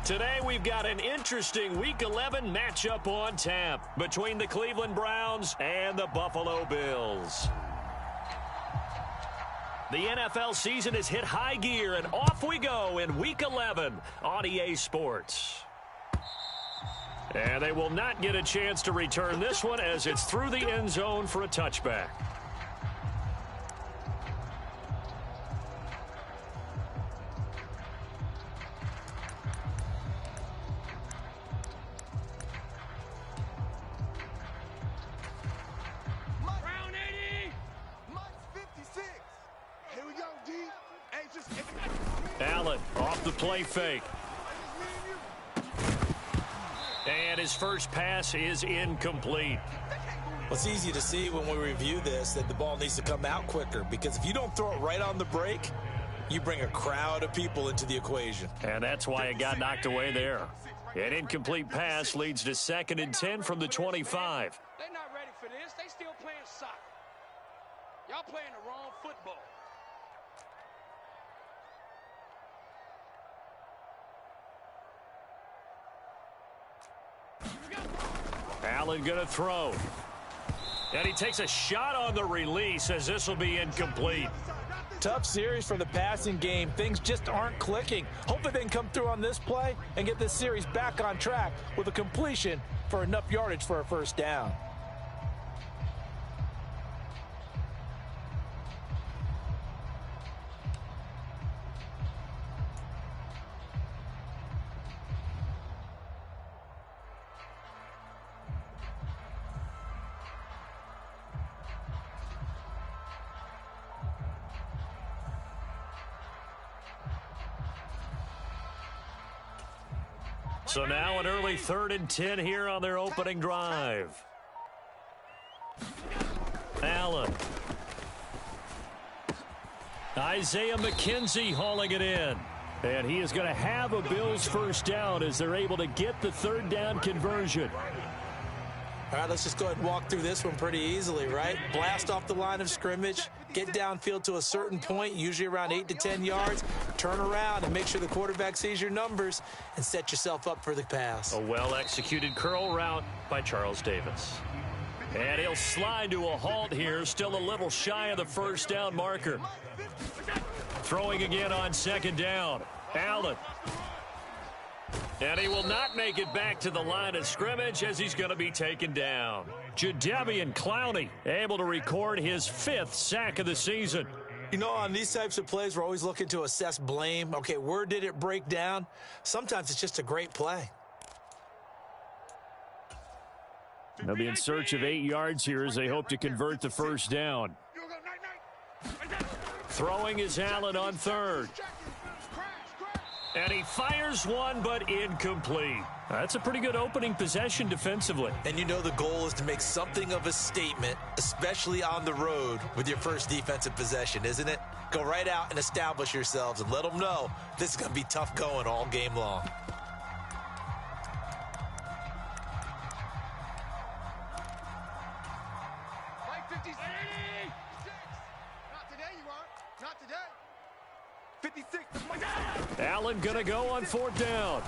Today we've got an interesting Week 11 matchup on tap between the Cleveland Browns and the Buffalo Bills. The NFL season has hit high gear, and off we go in Week 11 on EA Sports. And they will not get a chance to return this one as it's through the end zone for a touchback. Allen off the play fake. And his first pass is incomplete. Well, it's easy to see when we review this that the ball needs to come out quicker, because if you don't throw it right on the break, you bring a crowd of people into the equation. And that's why it got knocked away there. An incomplete pass leads to 2nd and 10 from the 25. They're not ready for this. They still playing soccer. Y'all playing the wrong football. Allen going to throw. And he takes a shot on the release as this will be incomplete. Tough series for the passing game. Things just aren't clicking. Hopefully they can come through on this play and get this series back on track with a completion for enough yardage for a first down. So now an early 3rd and 10 here on their opening drive. Allen. Isaiah McKenzie hauling it in. And he is going to have a Bills first down as they're able to get the 3rd down conversion. All right, let's just go ahead and walk through this one pretty easily, right? Blast off the line of scrimmage, get downfield to a certain point, usually around 8 to 10 yards, turn around and make sure the quarterback sees your numbers and set yourself up for the pass. A well-executed curl route by Charles Davis. And he'll slide to a halt here, still a little shy of the first down marker. Throwing again on 2nd down. Allen. And he will not make it back to the line of scrimmage as he's going to be taken down. Jadeveon Clowney able to record his 5th sack of the season. You know, on these types of plays, we're always looking to assess blame. Okay, where did it break down? Sometimes it's just a great play. They'll be in search of 8 yards here as they hope to convert the first down. Throwing is Allen on 3rd. And he fires one, but incomplete. That's a pretty good opening possession defensively. And you know the goal is to make something of a statement, especially on the road with your first defensive possession, isn't it? Go right out and establish yourselves and let them know this is going to be tough going all game long. Allen going to go on 4th down.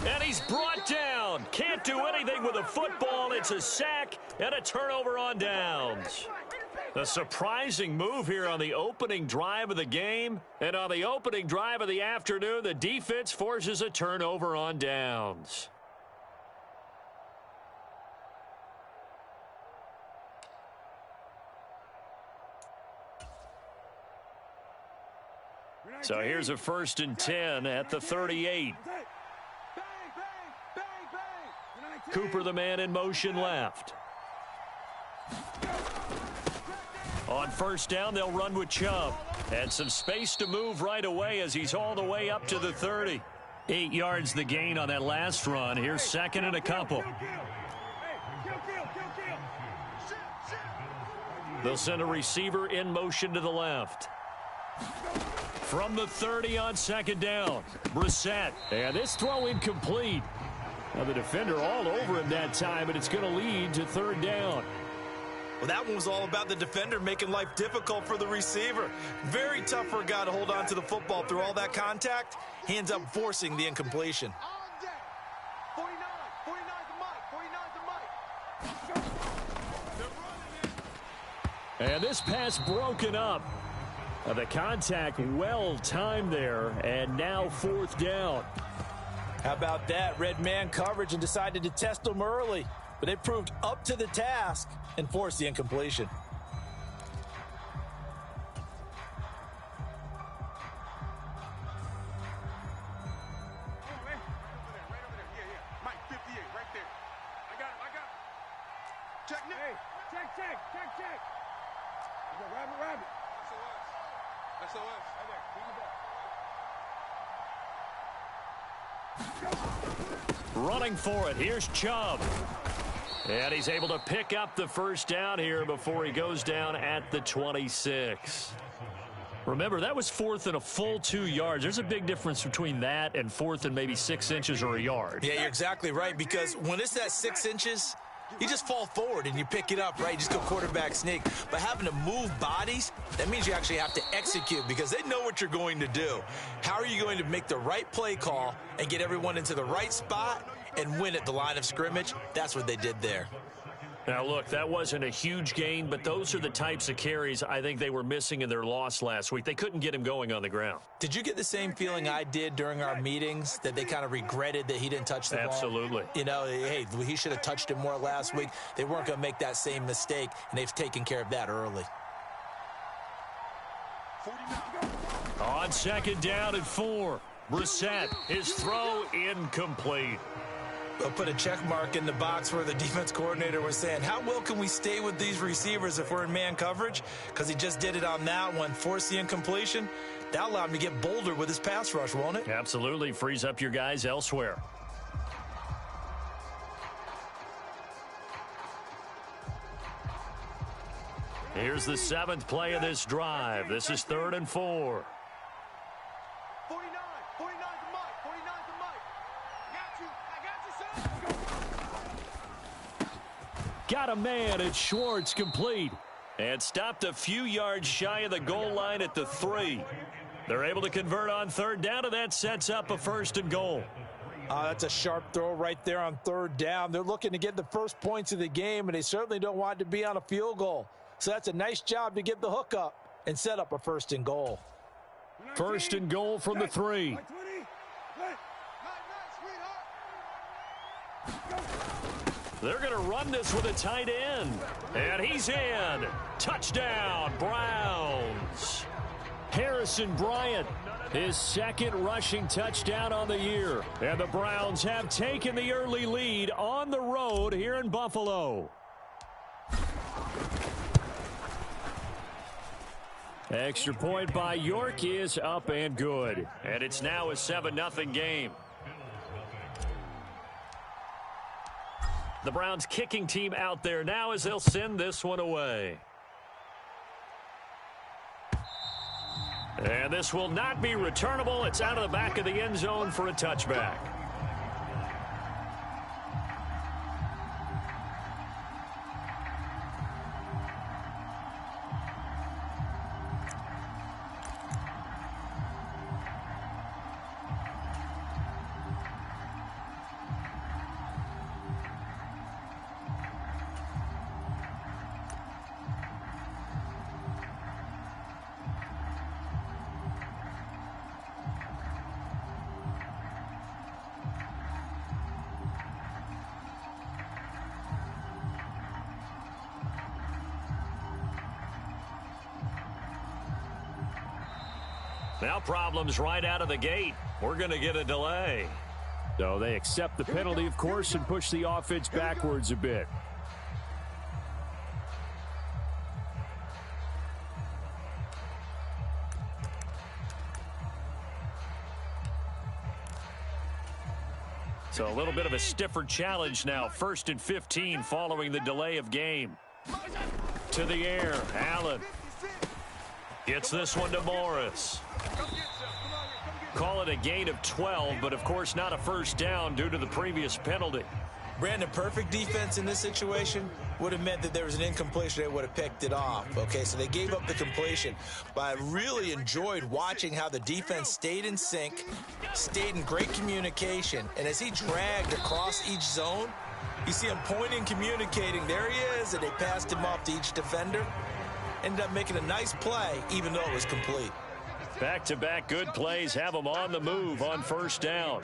And he's brought down. Can't do anything with a football. It's a sack and a turnover on downs. A surprising move here on the opening drive of the game. And on the opening drive of the afternoon, the defense forces a turnover on downs. So here's a 1st and 10 at the 38. Cooper, the man in motion left. On 1st down, they'll run with Chubb. And some space to move right away as he's all the way up to the 30. 8 yards the gain on that last run. Here's 2nd and a couple. They'll send a receiver in motion to the left. From the 30 on 2nd down, Brissett. And this throw incomplete. Now the defender all over him that time, but it's going to lead to 3rd down. Well, that one was all about the defender making life difficult for the receiver. Very tough for a guy to hold on to the football through all that contact. Hands up, forcing the incompletion. All day. 49. 49's the mic. 49's the mic. And this pass broken up. The contact well timed there, and now fourth down. How about that? Red man coverage and decided to test them early. But they proved up to the task and forced the incompletion. Running for it. Here's Chubb. And he's able to pick up the first down here before he goes down at the 26. Remember, that was fourth and a full 2 yards. There's a big difference between that and fourth and maybe 6 inches or a yard. Yeah, you're exactly right, because when it's that 6 inches, you just fall forward and you pick it up, right? You just go quarterback sneak. But having to move bodies, that means you actually have to execute because they know what you're going to do. How are you going to make the right play call and get everyone into the right spot and win at the line of scrimmage? That's what they did there. Now, look, that wasn't a huge gain, but those are the types of carries I think they were missing in their loss last week. They couldn't get him going on the ground. Did you get the same feeling I did during our meetings, that they kind of regretted that he didn't touch the ball? Absolutely. You know, hey, he should have touched it more last week. They weren't going to make that same mistake, and they've taken care of that early. On second down and 4, Brissett, his throw incomplete. They'll put a check mark in the box where the defense coordinator was saying, how well can we stay with these receivers if we're in man coverage? Because he just did it on that one, forced the incompletion. That allowed him to get bolder with his pass rush, won't it? Absolutely. Frees up your guys elsewhere. Here's the 7th play of this drive. This is 3rd and 4. 49. 49's the mic. 49's the mic. I got you, son. Got a man at Schwartz, complete. And stopped a few yards shy of the goal line at the 3. They're able to convert on 3rd down, and that sets up a 1st and goal. That's a sharp throw right there on 3rd down. They're looking to get the first points of the game, and they certainly don't want it to be on a field goal. So that's a nice job to get the hook up and set up a 1st and goal. 1st and goal from the 3. They're going to run this with a tight end. And he's in. Touchdown, Browns. Harrison Bryant, his 2nd rushing touchdown on the year. And the Browns have taken the early lead on the road here in Buffalo. Extra point by York is up and good. And it's now a 7-0 game. The Browns kicking team out there now as they'll send this one away. And this will not be returnable. It's out of the back of the end zone for a touchback. Now problems right out of the gate. We're going to get a delay. So they accept the penalty, of course, and push the offense backwards a bit. So a little bit of a stiffer challenge now. 1st and 15 following the delay of game. To the air, Allen. Gets this one to Morris. Call it a gain of 12, but of course not a 1st down due to the previous penalty. Brandon, perfect defense in this situation. would have meant that there was an incompletion. They would have picked it off. Okay, so they gave up the completion. But I really enjoyed watching how the defense stayed in sync, stayed in great communication. And as he dragged across each zone, you see him pointing, communicating. There he is, and they passed him off to each defender. Ended up making a nice play, even though it was complete. Back-to-back good plays have them on the move on first down.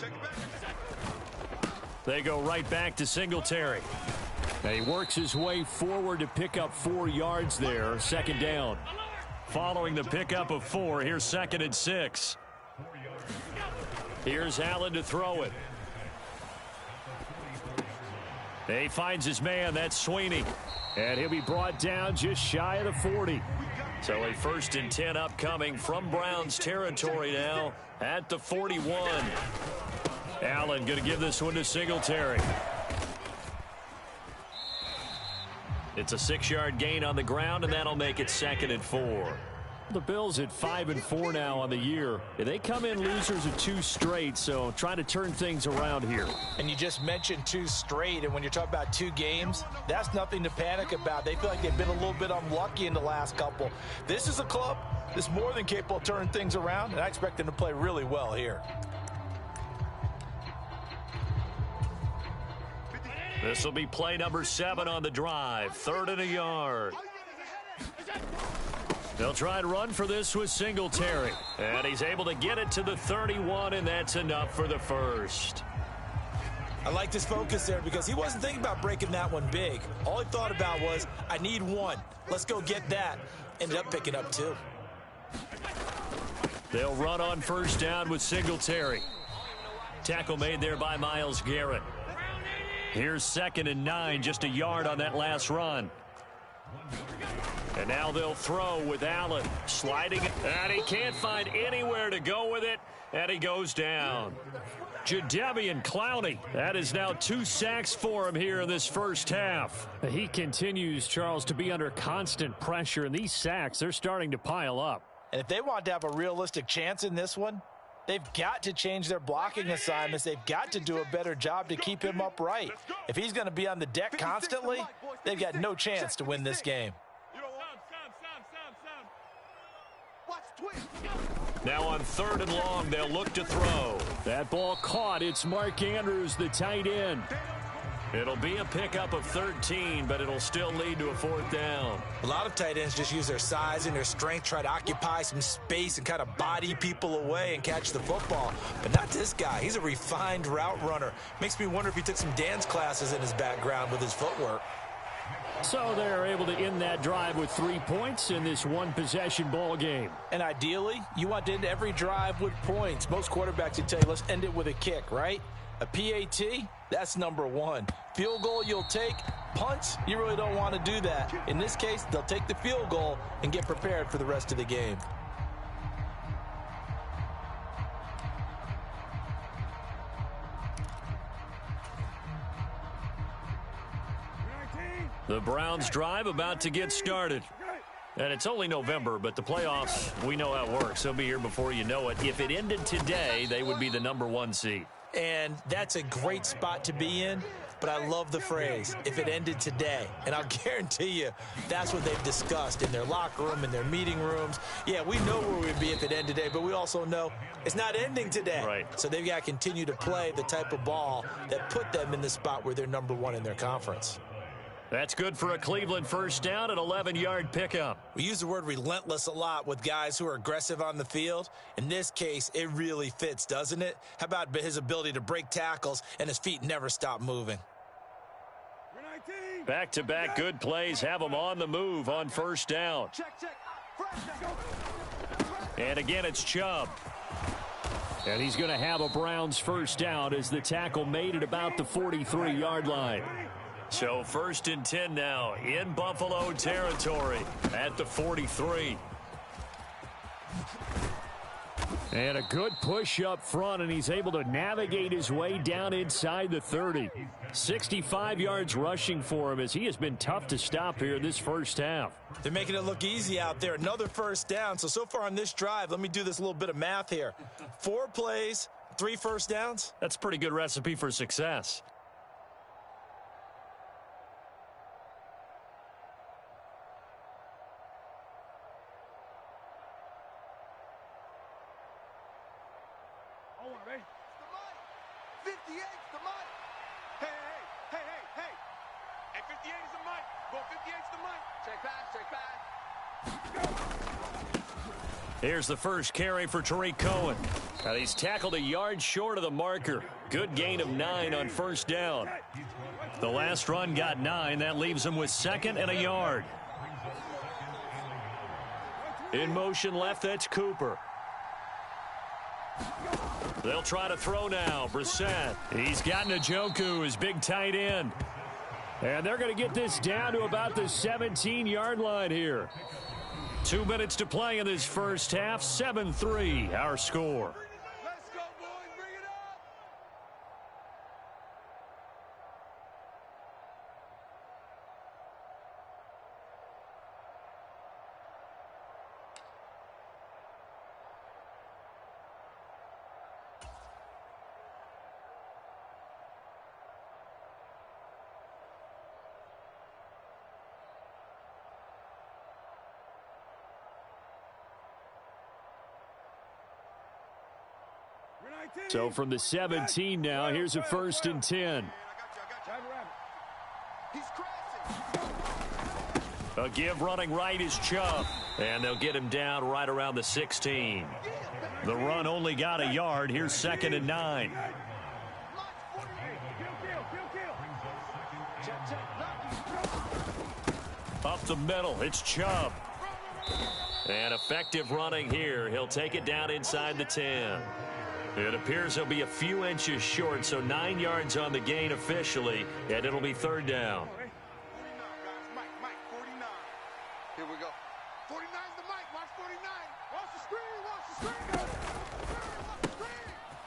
They go right back to Singletary. And he works his way forward to pick up 4 yards there. Second down. Following the pickup of 4, here's 2nd and 6. Here's Allen to throw it. He finds his man. That's Sweeney. And he'll be brought down just shy of the 40. So a 1st and 10 upcoming from Browns territory now at the 41. Allen going to give this one to Singletary. It's a 6-yard gain on the ground, and that'll make it 2nd and 4. The Bills at 5-4 now on the year. They come in losers of 2 straight, so trying to turn things around here. And you just mentioned 2 straight, and when you're talking about 2 games, that's nothing to panic about. They feel like they've been a little bit unlucky in the last couple. This is a club that's more than capable of turning things around, and I expect them to play really well here. This will be play number 7 on the drive. 3rd and a yard. They'll try and run for this with Singletary. And he's able to get it to the 31, and that's enough for the first. I like this focus there because he wasn't thinking about breaking that one big. All he thought about was, I need 1. Let's go get that. Ended up picking up 2. They'll run on first down with Singletary. Tackle made there by Myles Garrett. Here's 2nd and 9, just a yard on that last run. And now they'll throw with Allen sliding, and he can't find anywhere to go with it, and he goes down. Jadeveon Clowney, that is now 2 sacks for him here in this first half. He continues, Charles, to be under constant pressure, and these sacks, they're starting to pile up. And if they want to have a realistic chance in this one, they've got to change their blocking assignments. They've got to do a better job to keep him upright. If he's going to be on the deck constantly, they've got no chance to win this game. Now on 3rd and long, they'll look to throw. That ball caught. It's Mark Andrews, the tight end. It'll be a pickup of 13, but it'll still lead to a 4th down. A lot of tight ends just use their size and their strength, try to occupy some space and kind of body people away and catch the football. But not this guy. He's a refined route runner. Makes me wonder if he took some dance classes in his background with his footwork. So they're able to end that drive with 3 points in this one-possession ball game. And ideally, you want to end every drive with points. Most quarterbacks would tell you, let's end it with a kick, right? A PAT, that's number 1. Field goal you'll take. Punts, you really don't want to do that. In this case, they'll take the field goal and get prepared for the rest of the game. The Browns drive about to get started. And it's only November, but the playoffs, we know how it works. They'll be here before you know it. If it ended today, they would be the number 1 seed. And that's a great spot to be in, but I love the phrase, if it ended today. And I'll guarantee you that's what they've discussed in their locker room, in their meeting rooms. Yeah, we know where we'd be if it ended today, but we also know it's not ending today. Right. So they've got to continue to play the type of ball that put them in the spot where they're number 1 in their conference. That's good for a Cleveland first down, an 11-yard pickup. We use the word relentless a lot with guys who are aggressive on the field. In this case, it really fits, doesn't it? How about his ability to break tackles and his feet never stop moving? Back-to-back good plays have him on the move on first down. And again, it's Chubb. And he's going to have a Browns first down as the tackle made it about the 43-yard line. So 1st and 10 now in Buffalo territory at the 43. And a good push up front, and he's able to navigate his way down inside the 30. 65 yards rushing for him as he has been tough to stop here this first half. They're making it look easy out there. Another first down. So far on this drive, let me do this little bit of math here. 4 plays, 3 first downs. That's a pretty good recipe for success. Hey, 58 is the mic. Go 58 is the mic. Check pass. Here's the first carry for Tariq Cohen. Now he's tackled a yard short of the marker. Good gain of 9 on first down. The last run got 9. That leaves him with 2nd and a yard. In motion left, that's Cooper. They'll try to throw now. Brissett. He's got Njoku, his big tight end. And they're going to get this down to about the 17-yard line here. 2 minutes to play in this first half. 7-3, our score. Let's go, boys. Bring it up. So from the 17 now, here's a 1st and 10. A give running right is Chubb. And they'll get him down right around the 16. The run only got a yard. Here's 2nd and 9. Up the middle, it's Chubb. And effective running here. He'll take it down inside the 10. It appears he'll be a few inches short, so 9 yards on the gain officially, and it'll be 3rd down. 49, guys. Mike, 49. Here we go. 49's the mic. Watch 49. Watch the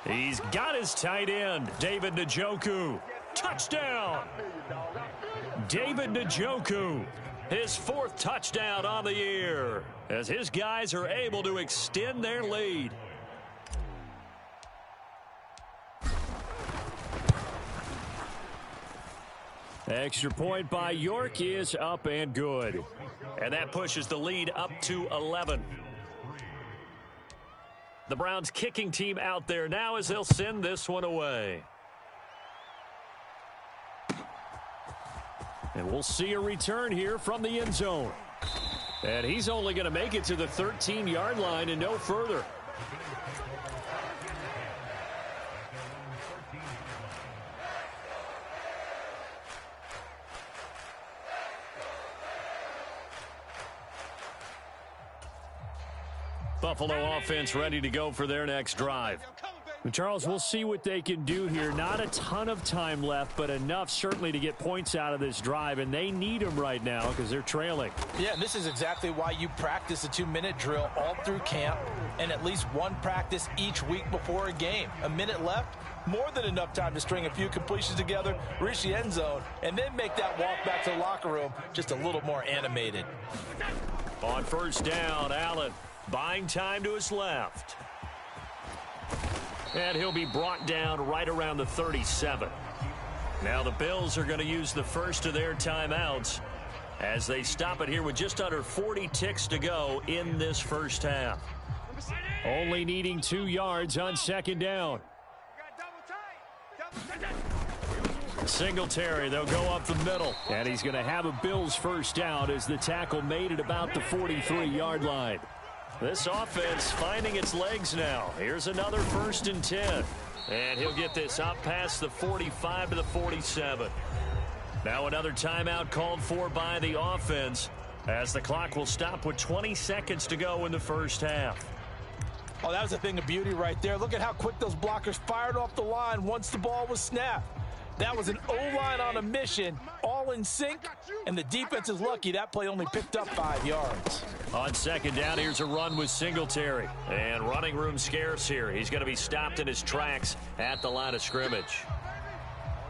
screen. He's got his tight end, David Njoku. Touchdown! David Njoku, his 4th touchdown on the year, as his guys are able to extend their lead. Extra point by York is up and good. And that pushes the lead up to 11. The Browns kicking team out there now as they'll send this one away. And we'll see a return here from the end zone. And he's only going to make it to the 13-yard line and no further. Buffalo offense ready to go for their next drive. Charles, we'll see what they can do here. Not a ton of time left, but enough certainly to get points out of this drive, and they need them right now because they're trailing. Yeah, and this is exactly why you practice a 2-minute drill all through camp and at least one practice each week before a game. A minute left, more than enough time to string a few completions together, reach the end zone, and then make that walk back to the locker room just a little more animated. On first down, Allen buying time to his left. And he'll be brought down right around the 37. Now the Bills are going to use the first of their timeouts as they stop it here with just under 40 ticks to go in this first half. Only needing 2 yards on 2nd down. Singletary, they'll go up the middle. And he's going to have a Bills first down as the tackle made at about the 43-yard line. This offense finding its legs now. Here's another 1st and 10. And he'll get this up past the 45 to the 47. Now another timeout called for by the offense as the clock will stop with 20 seconds to go in the first half. Oh, that was a thing of beauty right there. Look at how quick those blockers fired off the line once the ball was snapped. That was an O-line on a mission, all in sync, and the defense is lucky that play only picked up 5 yards. On 2nd down, here's a run with Singletary. And running room scarce here. He's going to be stopped in his tracks at the line of scrimmage.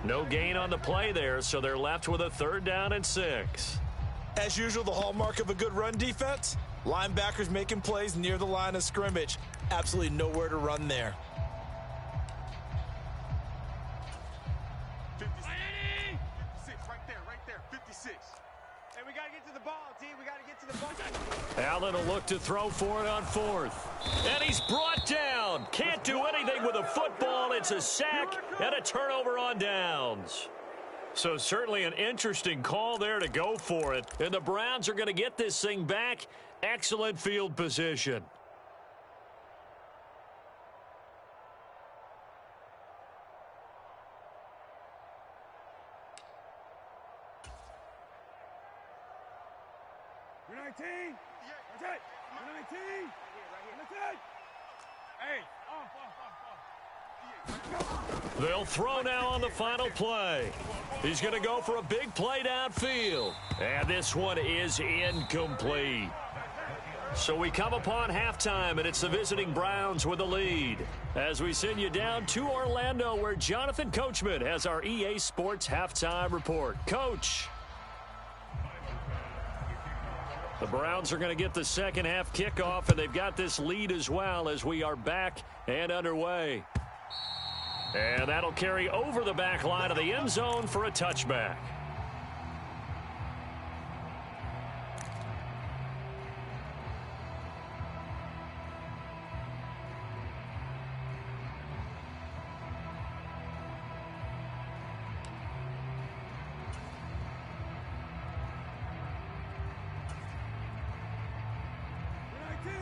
No gain on the play there, so they're left with a 3rd down and 6. As usual, the hallmark of a good run defense, linebackers making plays near the line of scrimmage. Absolutely nowhere to run there. 56, right there, 56. Hey, we got to get to the ball, D. We got to get to the ball. Allen will look to throw for it on fourth. And he's brought down. Can't do anything with a football. It's a sack and a turnover on downs. So certainly an interesting call there to go for it. And the Browns are going to get this thing back. Excellent field position. You're 19. That's it. You're 19. That's it. Hey, They'll throw now on the final play. He's going to go for a big play downfield. And this one is incomplete. So we come upon halftime, and it's the visiting Browns with the lead. As we send you down to Orlando, where Jonathan Coachman has our EA Sports halftime report. Coach. The Browns are going to get the second half kickoff, and they've got this lead as well as we are back and underway. And that'll carry over the back line of the end zone for a touchback.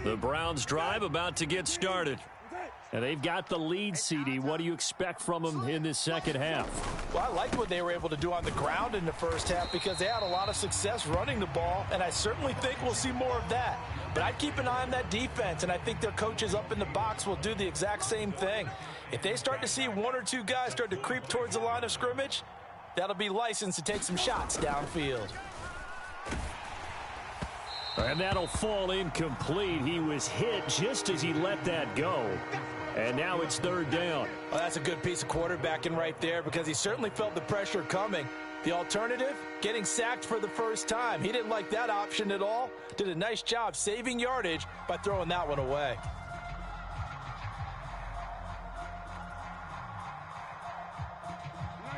The Browns drive about to get started. And they've got the lead, CD. What do you expect from them in this second half? Well, I liked what they were able to do on the ground in the first half because they had a lot of success running the ball, and I certainly think we'll see more of that. But I'd keep an eye on that defense, and I think their coaches up in the box will do the exact same thing. If they start to see one or two guys start to creep towards the line of scrimmage, that'll be licensed to take some shots downfield. And that'll fall incomplete. He was hit just as he let that go. And now it's third down. Well, that's a good piece of quarterbacking right there because he certainly felt the pressure coming. The alternative, getting sacked for the first time. He didn't like that option at all. Did a nice job saving yardage by throwing that one away.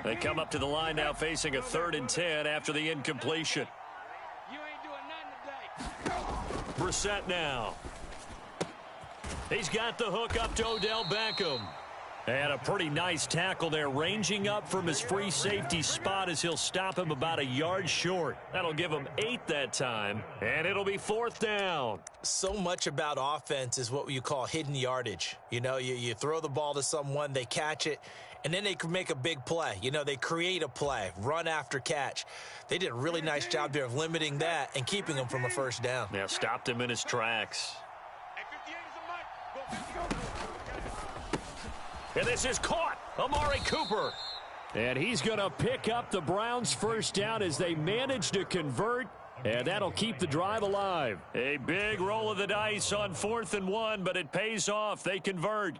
They come up to the line now facing a 3rd and 10 after the incompletion. You ain't doing nothing today. Brissett now. He's got the hook up to Odell Beckham. And a pretty nice tackle there, ranging up from his free safety spot as he'll stop him about a yard short. That'll give him 8 that time, and it'll be 4th down. So much about offense is what you call hidden yardage. You know, you throw the ball to someone, they catch it, and then they can make a big play. You know, they create a play, run after catch. They did a really nice job there of limiting that and keeping him from a first down. Yeah, stopped him in his tracks. And this is caught. Amari Cooper. And he's going to pick up the Browns' first down as they manage to convert. And that'll keep the drive alive. A big roll of the dice on 4th and 1, but it pays off. They convert.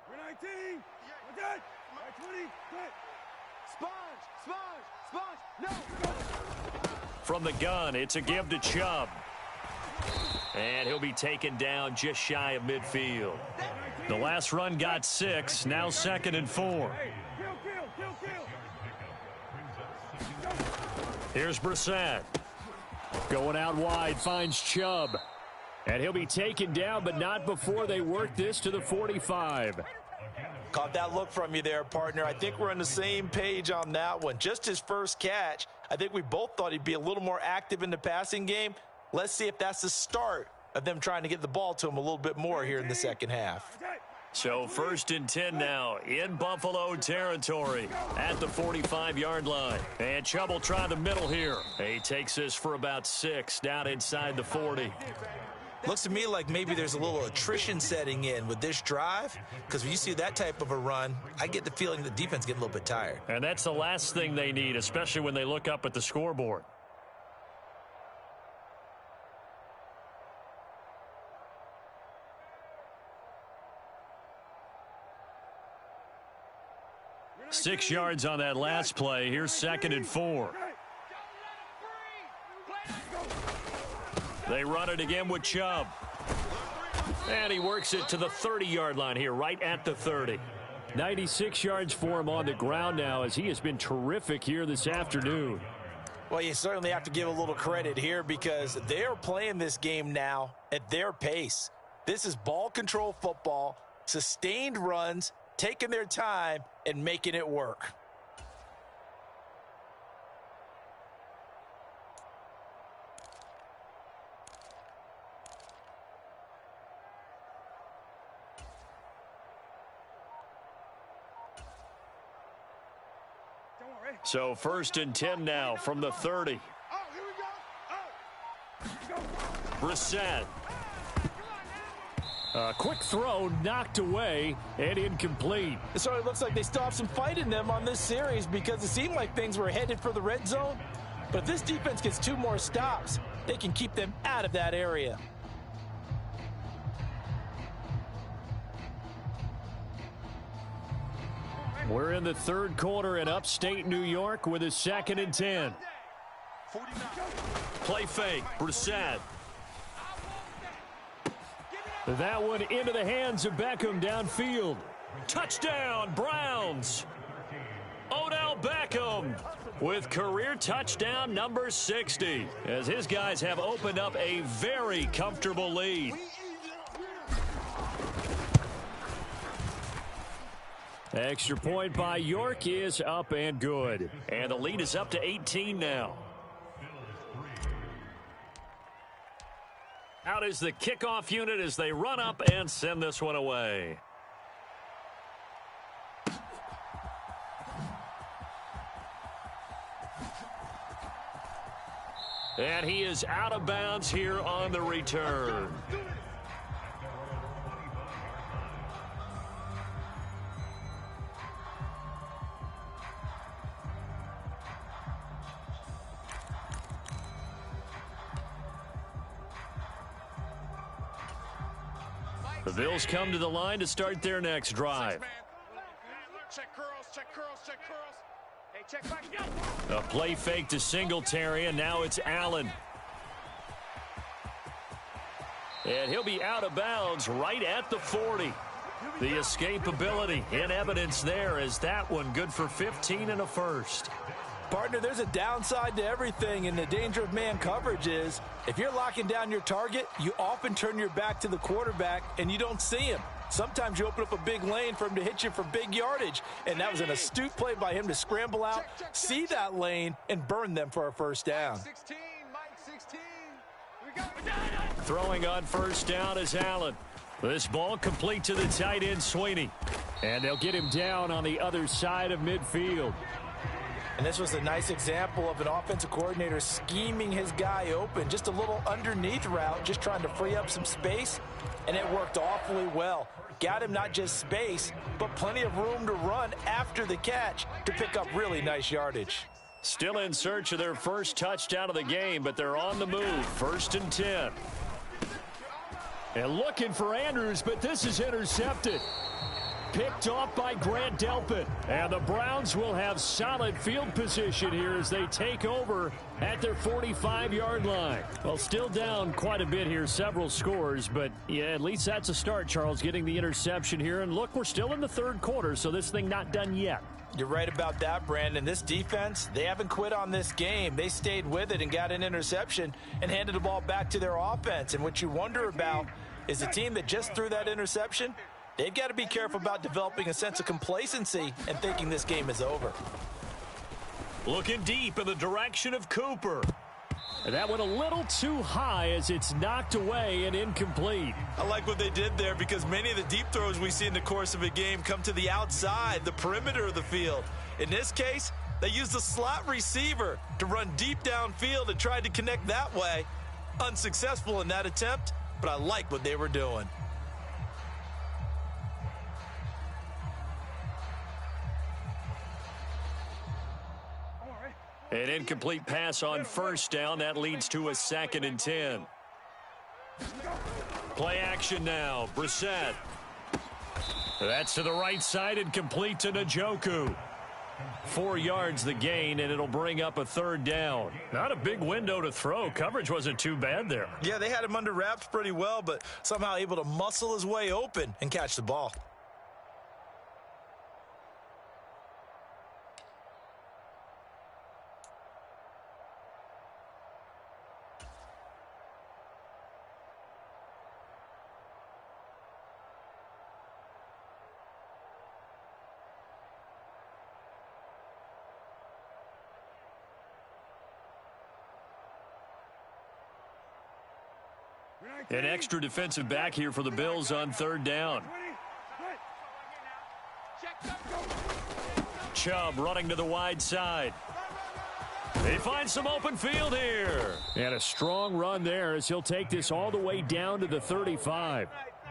We're 19. We're good. We're 20. Good. Sponge. No. From the gun, it's a give to Chubb. And he'll be taken down just shy of midfield. The last run got 6, now 2nd and 4. Here's Brissett. Going out wide, finds Chubb. And he'll be taken down, but not before they work this to the 45. Caught that look from you there, partner. I think we're on the same page on that one. Just his first catch. I think we both thought he'd be a little more active in the passing game. Let's see if that's the start of them trying to get the ball to him a little bit more here in the second half. So 1st and 10 now in Buffalo territory at the 45-yard line. And Chubb will try the middle here. He takes this for about 6 down inside the 40. Looks to me like maybe there's a little attrition setting in with this drive, because when you see that type of a run, I get the feeling the defense getting a little bit tired. And that's the last thing they need, especially when they look up at the scoreboard. Six yards on that last play. Here's 2nd and 4. They run it again with Chubb. And he works it to the 30-yard line here, right at the 30. 96 yards for him on the ground now, as he has been terrific here this afternoon. Well, you certainly have to give a little credit here because they're playing this game now at their pace. This is ball control football, sustained runs, taking their time, and making it work. So 1st and 10 now from the 30. Oh, here we go. Oh. Brissett. A quick throw knocked away and incomplete. It sort of looks like they still have some fight in them on this series because it seemed like things were headed for the red zone. But if this defense gets 2 more stops, they can keep them out of that area. We're in the 3rd quarter in upstate New York with a 2nd and 10. 49. Play fake. Brissett. That one into the hands of Beckham downfield. Touchdown, Browns. Odell Beckham with career touchdown number 60, as his guys have opened up a very comfortable lead. Extra point by York is up and good. And the lead is up to 18 now. Out is the kickoff unit as they run up and send this one away. And he is out of bounds here on the return. The Bills come to the line to start their next drive. Check curls, check curls, check curls. Hey, check back. A play fake to Singletary, and now it's Allen. And he'll be out of bounds right at the 40. The escapability in evidence there, as that one good for 15 and a first. Partner, there's a downside to everything, and the danger of man coverage is if you're locking down your target, you often turn your back to the quarterback and you don't see him. Sometimes you open up a big lane for him to hit you for big yardage, and that was an astute play by him to scramble out, see that lane, and burn them for a first down. 16, Mike 16. We go. Throwing on first down is Allen. This ball complete to the tight end, Sweeney. And they'll get him down on the other side of midfield. And this was a nice example of an offensive coordinator scheming his guy open. Just a little underneath route, just trying to free up some space, and it worked awfully well. Got him not just space, but plenty of room to run after the catch to pick up really nice yardage. Still in search of their first touchdown of the game, but they're on the move. 1st and 10. And looking for Andrews, but this is intercepted. Picked off by Grant Delpit. And the Browns will have solid field position here as they take over at their 45-yard line. Well, still down quite a bit here, several scores, but yeah, at least that's a start, Charles, getting the interception here. And look, we're still in the 3rd quarter, so this thing not done yet. You're right about that, Brandon. This defense, they haven't quit on this game. They stayed with it and got an interception and handed the ball back to their offense. And what you wonder about is the team that just threw that interception, they've got to be careful about developing a sense of complacency and thinking this game is over. Looking deep in the direction of Cooper. And that went a little too high as it's knocked away and incomplete. I like what they did there because many of the deep throws we see in the course of a game come to the outside, the perimeter of the field. In this case, they used the slot receiver to run deep downfield and tried to connect that way. Unsuccessful in that attempt, but I like what they were doing. An incomplete pass on first down. That leads to a 2nd and 10. Play action now. Brissett. That's to the right side and complete to Njoku. 4 yards the gain, and it'll bring up a third down. Not a big window to throw. Coverage wasn't too bad there. Yeah, they had him under wraps pretty well, but somehow able to muscle his way open and catch the ball. An extra defensive back here for the Bills on third down. Chubb running to the wide side. They find some open field here. And a strong run there as he'll take this all the way down to the 35.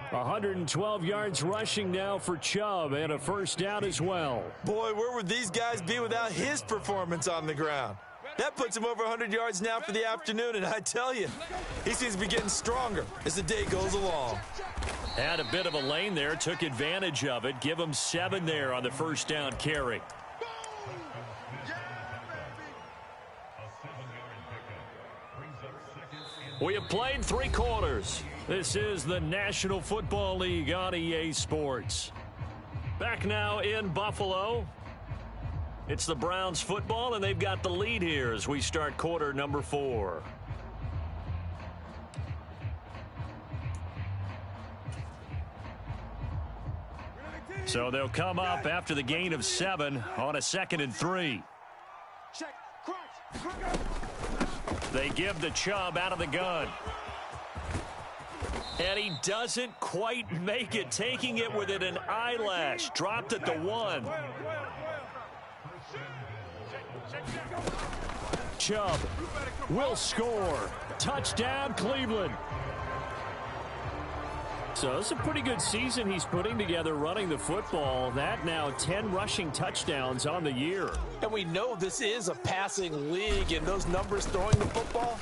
112 yards rushing now for Chubb, and a first down as well. Boy, where would these guys be without his performance on the ground? That puts him over 100 yards now for the afternoon, and I tell you, he seems to be getting stronger as the day goes along. Had a bit of a lane there, took advantage of it. Give him 7 there on the first down carry. We have played 3 quarters. This is the National Football League on EA Sports. Back now in Buffalo. It's the Browns football, and they've got the lead here as we start quarter number 4. So they'll come up after the gain of 7 on a 2nd and 3. They give the Chubb out of the gun. And he doesn't quite make it, taking it within an eyelash. Dropped at the 1. Chubb will score. Touchdown, Cleveland. So it's a pretty good season he's putting together running the football. That now 10 rushing touchdowns on the year. And we know this is a passing league, and those numbers throwing the football,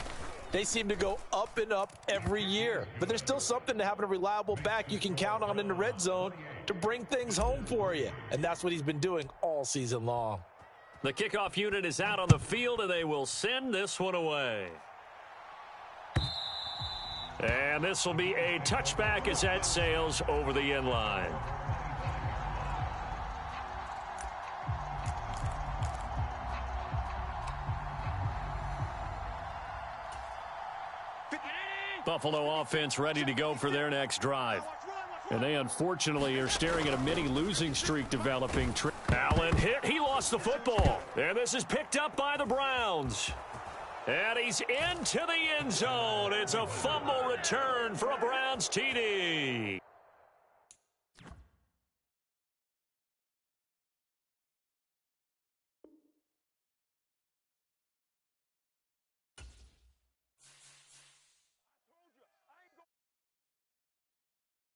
they seem to go up and up every year. But there's still something to having a reliable back you can count on in the red zone to bring things home for you. And that's what he's been doing all season long. The kickoff unit is out on the field, and they will send this one away. And this will be a touchback as that sails over the end line. Buffalo offense ready to go for their next drive. And they unfortunately are staring at a mini losing streak developing. Allen hit. He lost the football. And this is picked up by the Browns. And he's into the end zone. It's a fumble return for a Browns TD.